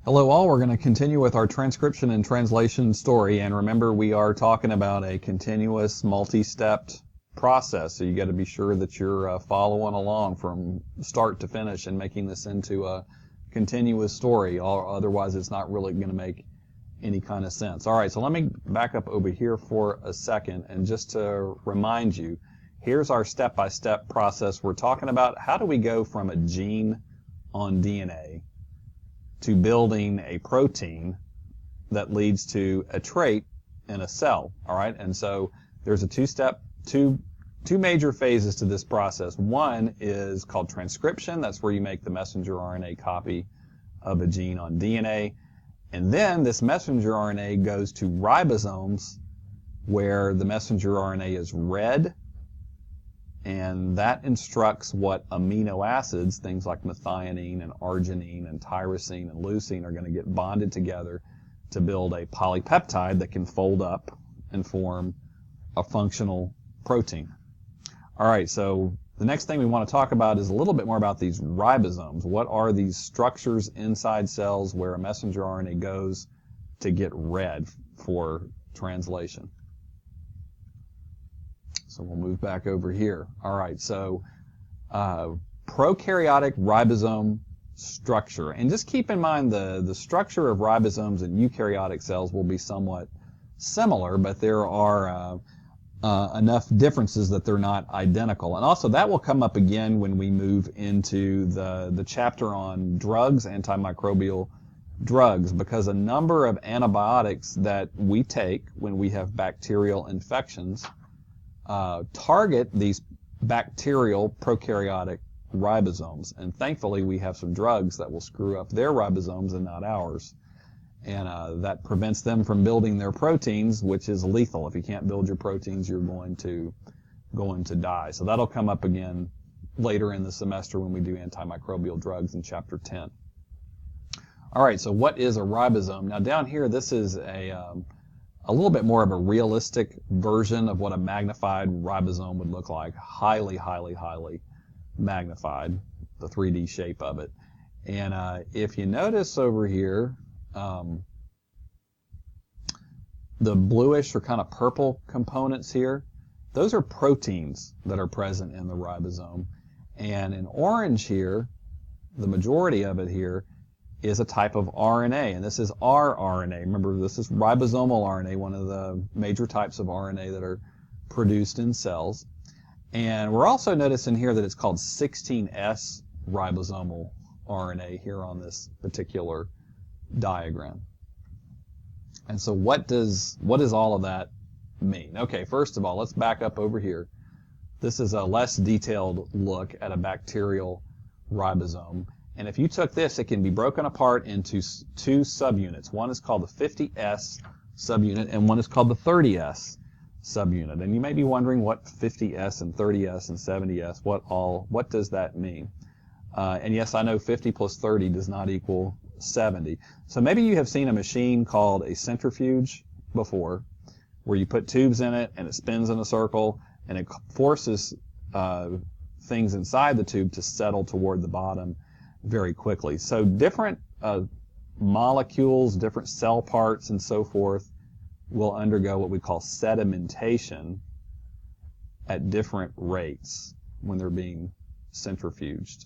Hello all, we're going to continue with our transcription and translation story, and remember we are talking about a continuous multi-stepped process, so you got to be sure that you're following along from start to finish and making this into a continuous story, or otherwise it's not really going to make any kind of sense. Alright, so let me back up over here for a second, and just to remind you, here's our step-by-step process. We're talking about how do we go from a gene on DNA to building a protein that leads to a trait in a cell. All right, and so there's a two major phases to this process. One is called transcription. That's where you make the messenger RNA copy of a gene on DNA. And then this messenger RNA goes to ribosomes, where the messenger RNA is read, and that instructs what amino acids, things like methionine and arginine and tyrosine and leucine, are going to get bonded together to build a polypeptide that can fold up and form a functional protein. All right, so the next thing we want to talk about is a little bit more about these ribosomes. What are these structures inside cells where a messenger RNA goes to get read for translation? So we'll move back over here. All right, so prokaryotic ribosome structure. And just keep in mind the structure of ribosomes in eukaryotic cells will be somewhat similar, but there are enough differences that they're not identical. And also that will come up again when we move into the chapter on drugs, antimicrobial drugs, because a number of antibiotics that we take when we have bacterial infections target these bacterial prokaryotic ribosomes. And thankfully we have some drugs that will screw up their ribosomes and not ours. And that prevents them from building their proteins, which is lethal. If you can't build your proteins, you're going to die. So that'll come up again later in the semester when we do antimicrobial drugs in chapter 10. All right, so what is a ribosome? Now down here, this is a little bit more of a realistic version of what a magnified ribosome would look like. Highly, highly, highly magnified, the 3D shape of it. And if you notice over here, the bluish or kind of purple components here, those are proteins that are present in the ribosome. And in orange here, the majority of it here, is a type of RNA, and this is rRNA. Remember, this is ribosomal RNA, one of the major types of RNA that are produced in cells. And we're also noticing here that it's called 16S ribosomal RNA here on this particular diagram. And so what does all of that mean? Okay, first of all, let's back up over here. This is a less detailed look at a bacterial ribosome. And if you took this, it can be broken apart into two subunits. One is called the 50S subunit, and one is called the 30S subunit. And you may be wondering what 50S and 30S and 70S, what does that mean? And yes, I know 50 plus 30 does not equal 70. So maybe you have seen a machine called a centrifuge before, where you put tubes in it and it spins in a circle, and it forces things inside the tube to settle toward the bottom very quickly. So different molecules, different cell parts, and so forth will undergo what we call sedimentation at different rates when they're being centrifuged.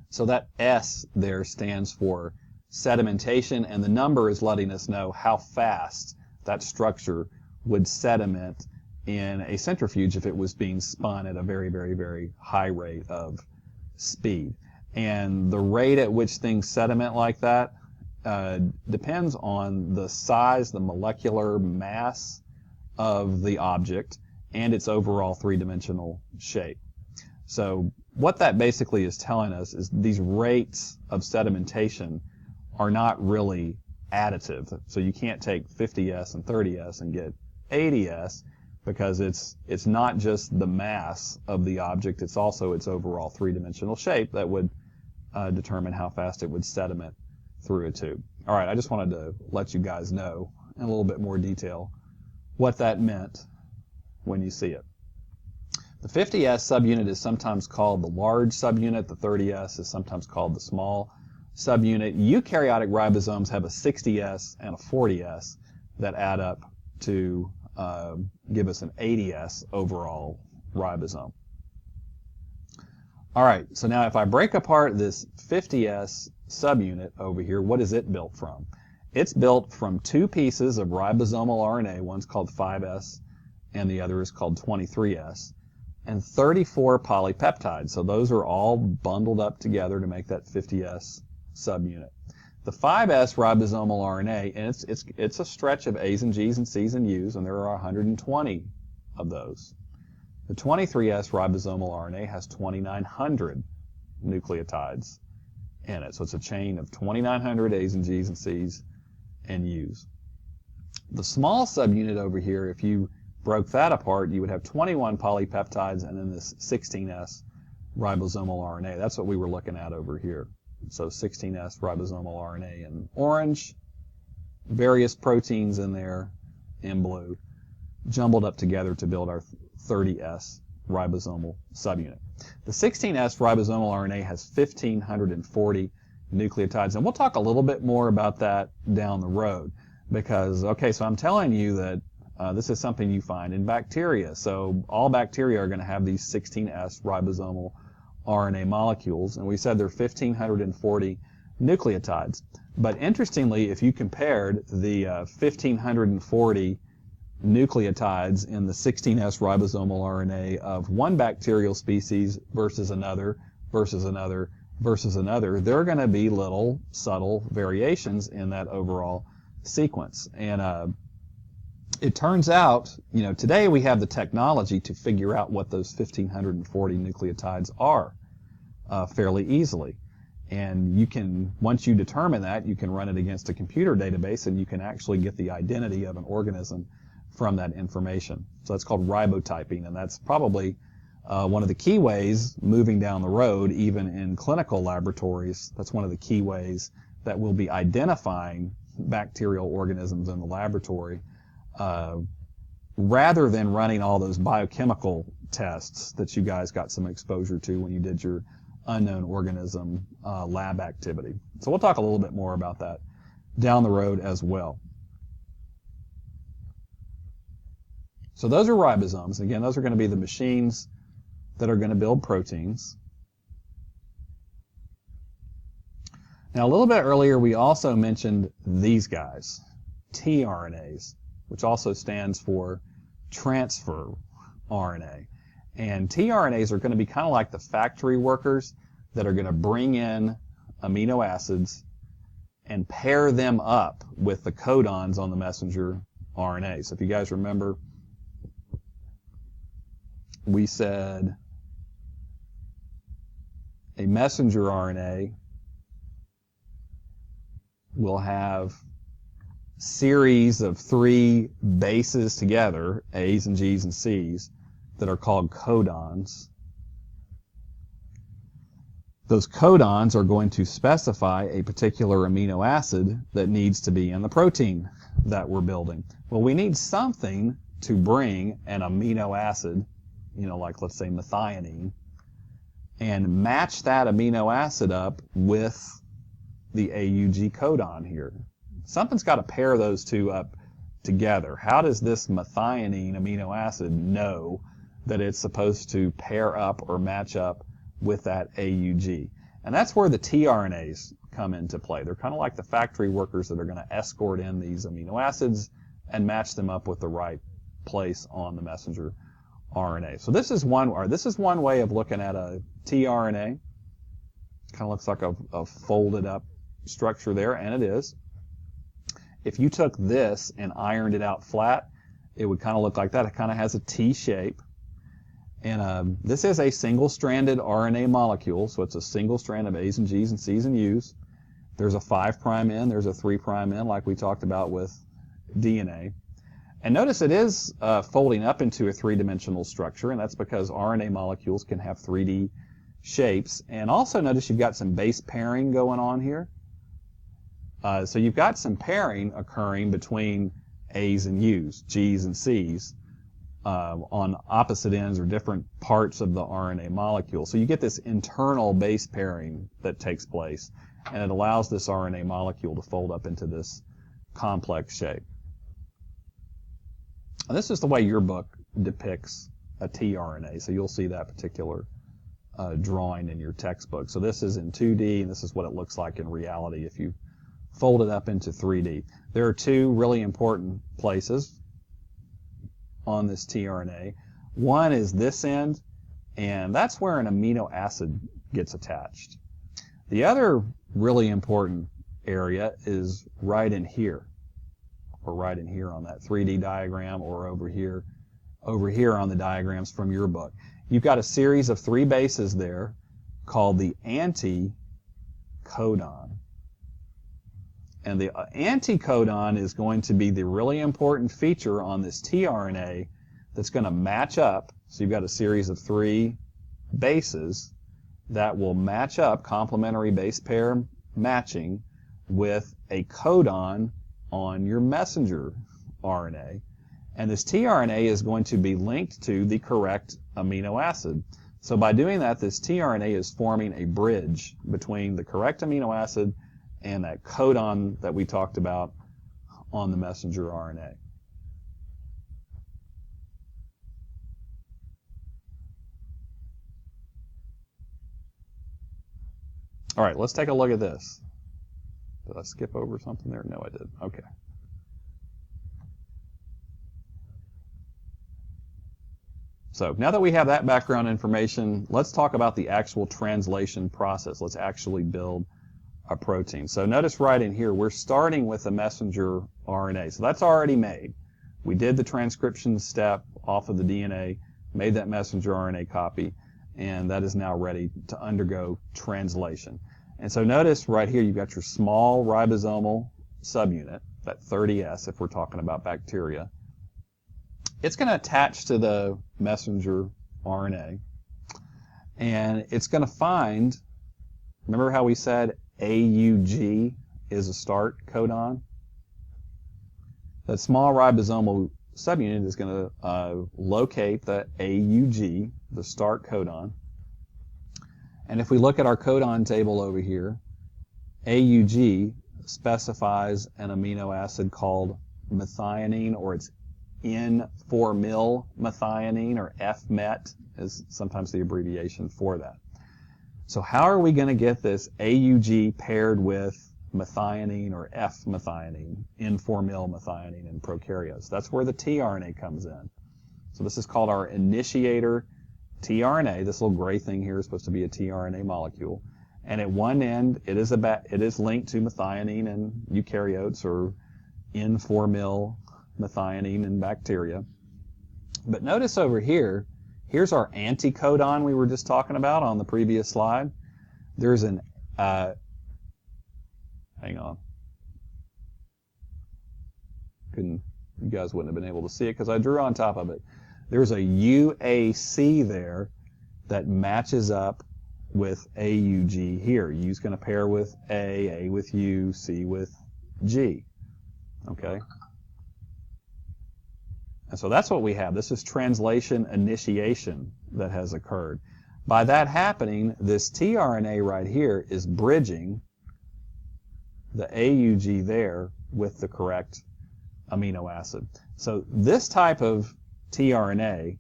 So that S there stands for sedimentation, and the number is letting us know how fast that structure would sediment in a centrifuge if it was being spun at a very, very, very high rate of speed. And the rate at which things sediment like that depends on the size, the molecular mass of the object, and its overall three-dimensional shape. So what that basically is telling us is these rates of sedimentation are not really additive. So you can't take 50S and 30S and get 80S, because it's not just the mass of the object, it's also its overall three-dimensional shape that would determine how fast it would sediment through a tube. All right, I just wanted to let you guys know in a little bit more detail what that meant when you see it. The 50S subunit is sometimes called the large subunit. The 30S is sometimes called the small subunit. Eukaryotic ribosomes have a 60S and a 40S that add up to give us an 80S overall ribosome. All right, so now if I break apart this 50S subunit over here, what is it built from? It's built from two pieces of ribosomal RNA. One's called 5S and the other is called 23S, and 34 polypeptides. So those are all bundled up together to make that 50S subunit. The 5S ribosomal RNA, and it's a stretch of A's and G's and C's and U's, and there are 120 of those. The 23S ribosomal RNA has 2,900 nucleotides in it. So it's a chain of 2,900 A's and G's and C's and U's. The small subunit over here, if you broke that apart, you would have 21 polypeptides and then this 16S ribosomal RNA. That's what we were looking at over here. So 16S ribosomal RNA in orange, various proteins in there in blue, jumbled up together to build our 30S ribosomal subunit. The 16S ribosomal RNA has 1,540 nucleotides, and we'll talk a little bit more about that down the road because, okay, so I'm telling you that this is something you find in bacteria. So all bacteria are going to have these 16S ribosomal RNA molecules, and we said there are 1,540 nucleotides. But interestingly, if you compared the 1,540 nucleotides in the 16S ribosomal RNA of one bacterial species versus another, versus another, versus another, there are going to be little subtle variations in that overall sequence. And it turns out, today we have the technology to figure out what those 1,540 nucleotides are fairly easily. And you can, once you determine that, you can run it against a computer database and you can actually get the identity of an organism from that information. So that's called ribotyping, and that's probably one of the key ways moving down the road, even in clinical laboratories. That's one of the key ways that we'll be identifying bacterial organisms in the laboratory rather than running all those biochemical tests that you guys got some exposure to when you did your unknown organism lab activity. So we'll talk a little bit more about that down the road as well. So those are ribosomes. Again, those are going to be the machines that are going to build proteins. Now, a little bit earlier, we also mentioned these guys, tRNAs, which also stands for transfer RNA. And tRNAs are going to be kind of like the factory workers that are going to bring in amino acids and pair them up with the codons on the messenger RNA. So if you guys remember, we said a messenger RNA will have series of 3 bases together, A's and G's and C's, that are called codons. Those codons are going to specify a particular amino acid that needs to be in the protein that we're building. Well, we need something to bring an amino acid, like let's say methionine, and match that amino acid up with the AUG codon here. Something's got to pair those two up together. How does this methionine amino acid know that it's supposed to pair up or match up with that AUG? And that's where the tRNAs come into play. They're kind of like the factory workers that are going to escort in these amino acids and match them up with the right place on the messenger RNA. So this is one way of looking at a tRNA. Kind of looks like a folded up structure there, and it is. If you took this and ironed it out flat, it would kind of look like that. It kind of has a T shape. And this is a single-stranded RNA molecule, so it's a single strand of A's and G's and C's and U's. There's a 5' end, there's a 3' end, like we talked about with DNA. And notice it is folding up into a 3-dimensional structure, and that's because RNA molecules can have 3D shapes. And also notice you've got some base pairing going on here. So you've got some pairing occurring between A's and U's, G's and C's, on opposite ends or different parts of the RNA molecule. So you get this internal base pairing that takes place. and it allows this RNA molecule to fold up into this complex shape. And this is the way your book depicts a tRNA, so you'll see that particular drawing in your textbook. So this is in 2D, and this is what it looks like in reality if you fold it up into 3D. There are two really important places on this tRNA. One is this end, and that's where an amino acid gets attached. The other really important area is right in here, or right in here on that 3D diagram, or over here on the diagrams from your book. You've got a series of 3 bases there called the anticodon. And the anticodon is going to be the really important feature on this tRNA that's going to match up. So you've got a series of 3 bases that will match up, complementary base pair matching, with a codon on your messenger RNA. And this tRNA is going to be linked to the correct amino acid. So by doing that, this tRNA is forming a bridge between the correct amino acid and that codon that we talked about on the messenger RNA. All right, let's take a look at this. Did I skip over something there? No, I did. Okay. So now that we have that background information, let's talk about the actual translation process. Let's actually build a protein. So notice right in here, we're starting with a messenger RNA. So that's already made. We did the transcription step off of the DNA, made that messenger RNA copy, and that is now ready to undergo translation. And so notice right here, you've got your small ribosomal subunit, that 30S if we're talking about bacteria. It's going to attach to the messenger RNA, and it's going to find, remember how we said AUG is a start codon? That small ribosomal subunit is going to locate the AUG, the start codon. And if we look at our codon table over here, AUG specifies an amino acid called methionine, or it's N4-mil methionine, or FMET is sometimes the abbreviation for that. So how are we going to get this AUG paired with methionine or F-methionine, N4-mil methionine in prokaryotes? That's where the tRNA comes in. So this is called our initiator tRNA. This little gray thing here is supposed to be a tRNA molecule. And at one end, it is linked to methionine in eukaryotes, or N4-mil methionine in bacteria. But notice over here, here's our anticodon we were just talking about on the previous slide. There's an, hang on. You guys wouldn't have been able to see it because I drew on top of it. There's a UAC there that matches up with AUG here. U's going to pair with A with U, C with G. Okay? And so that's what we have. This is translation initiation that has occurred. By that happening, this tRNA right here is bridging the AUG there with the correct amino acid. So this type of tRNA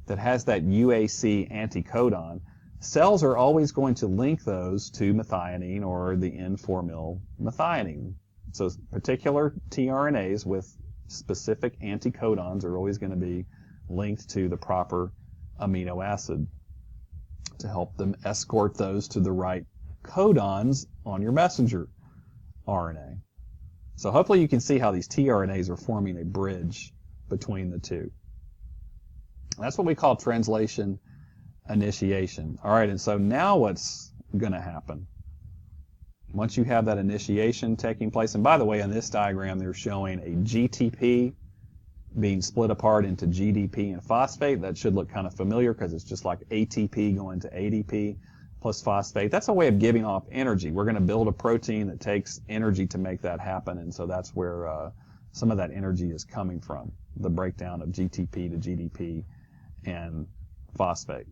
that has that UAC anticodon, cells are always going to link those to methionine or the N4-mil methionine. So particular tRNAs with specific anticodons are always going to be linked to the proper amino acid to help them escort those to the right codons on your messenger RNA. So hopefully you can see how these tRNAs are forming a bridge between the two. That's what we call translation initiation. All right, and so now what's going to happen? Once you have that initiation taking place, and by the way, in this diagram, they're showing a GTP being split apart into GDP and phosphate. That should look kind of familiar because it's just like ATP going to ADP plus phosphate. That's a way of giving off energy. We're going to build a protein that takes energy to make that happen, and so that's where some of that energy is coming from, the breakdown of GTP to GDP and phosphate.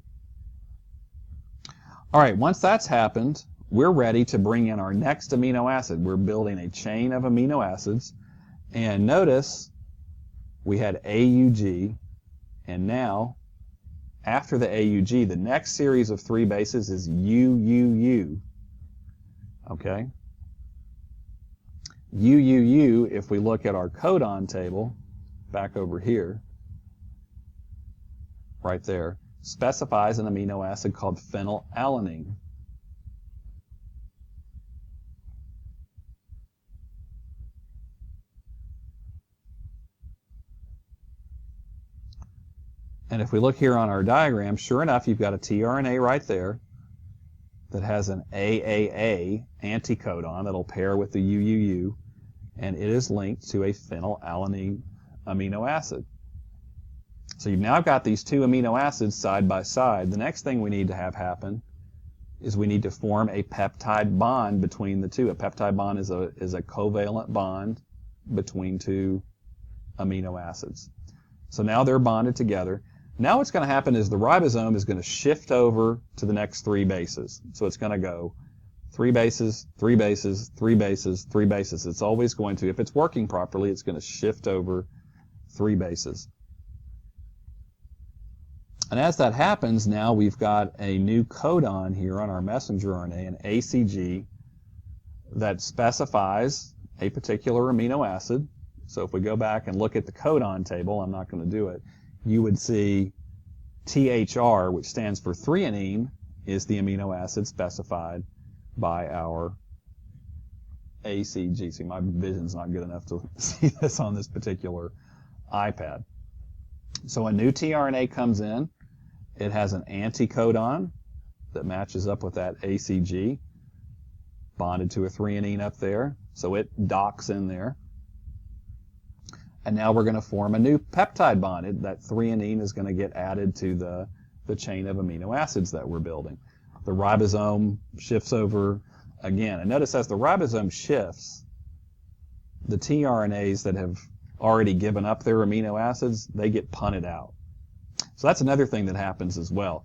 All right, once that's happened, we're ready to bring in our next amino acid. We're building a chain of amino acids. And notice we had AUG, and now after the AUG, the next series of 3 bases is UUU. Okay? UUU, if we look at our codon table, back over here, right there, specifies an amino acid called phenylalanine. And if we look here on our diagram, sure enough, you've got a tRNA right there that has an AAA anticodon that'll pair with the UUU, and it is linked to a phenylalanine amino acid. So you've now got these 2 amino acids side by side. The next thing we need to have happen is we need to form a peptide bond between the 2. A peptide bond is a covalent bond between 2 amino acids. So now they're bonded together. Now what's going to happen is the ribosome is going to shift over to the next 3 bases. So it's going to go 3 bases, 3 bases, 3 bases, 3 bases. It's always going to, if it's working properly, it's going to shift over 3 bases. And as that happens, now we've got a new codon here on our messenger RNA, an ACG, that specifies a particular amino acid. So if we go back and look at the codon table, I'm not going to do it, you would see THR, which stands for threonine, is the amino acid specified by our ACG. See, my vision's not good enough to see this on this particular iPad. So a new tRNA comes in. It has an anticodon that matches up with that ACG, bonded to a threonine up there. So it docks in there. And now we're going to form a new peptide bond. That threonine is going to get added to the chain of amino acids that we're building. The ribosome shifts over again. And notice as the ribosome shifts, the tRNAs that have already given up their amino acids, they get punted out. So that's another thing that happens as well.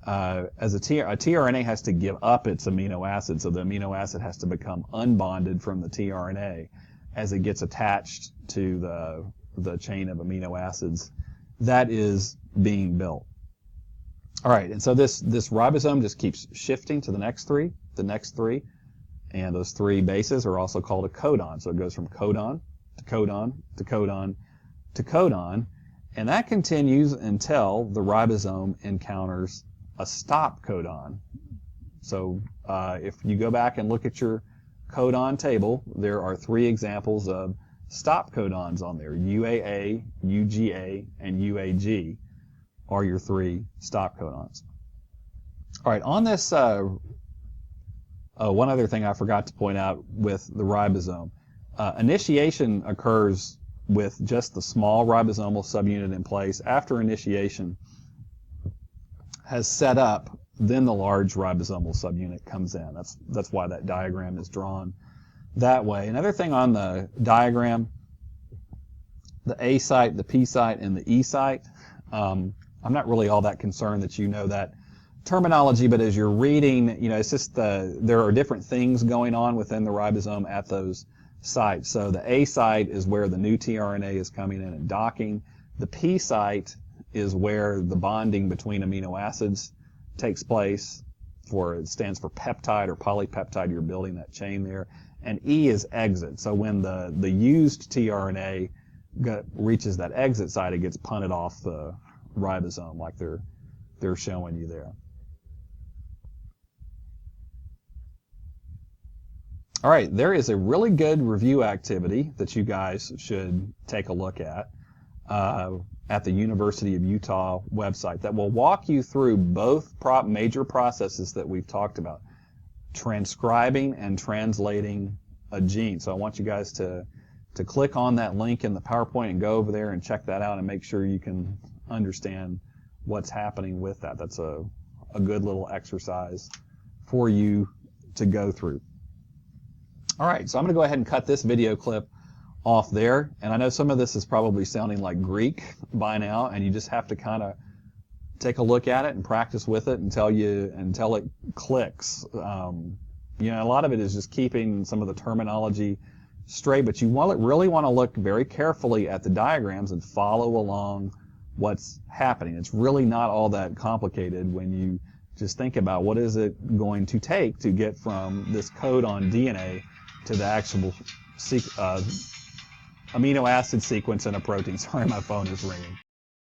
As a tRNA has to give up its amino acid, so the amino acid has to become unbonded from the tRNA as it gets attached to the chain of amino acids. That is being built. All right, and so this ribosome just keeps shifting to the next 3, and those 3 bases are also called a codon. So it goes from codon to codon to codon to codon, and that continues until the ribosome encounters a stop codon. So if you go back and look at your codon table, there are 3 examples of stop codons on there. UAA, UGA, and UAG are your 3 stop codons. All right, on this, one other thing I forgot to point out with the ribosome. Initiation occurs with just the small ribosomal subunit in place. After initiation has set up, then the large ribosomal subunit comes in. That's why that diagram is drawn that way. Another thing on the diagram, the A site, the P site, and the E site, I'm not really all that concerned that you know that terminology, but as you're reading, it's just there are different things going on within the ribosome at those sites. So the A site is where the new tRNA is coming in and docking. The P site is where the bonding between amino acids takes place. It stands for peptide or polypeptide. You're building that chain there. And E is exit. So when the used tRNA reaches that exit site, it gets punted off the ribosome like they're showing you there. All right, there is a really good review activity that you guys should take a look at the University of Utah website that will walk you through both major processes that we've talked about, transcribing and translating a gene. So I want you guys to click on that link in the PowerPoint and go over there and check that out and make sure you can understand what's happening with that. That's a good little exercise for you to go through. All right, so I'm going to go ahead and cut this video clip off there. And I know some of this is probably sounding like Greek by now, and you just have to kind of take a look at it and practice with it until it clicks. You know, a lot of it is just keeping some of the terminology straight, but you really want to look very carefully at the diagrams and follow along what's happening. It's really not all that complicated when you just think about what is it going to take to get from this code on DNA to the actual amino acid sequence in a protein. Sorry, my phone is ringing.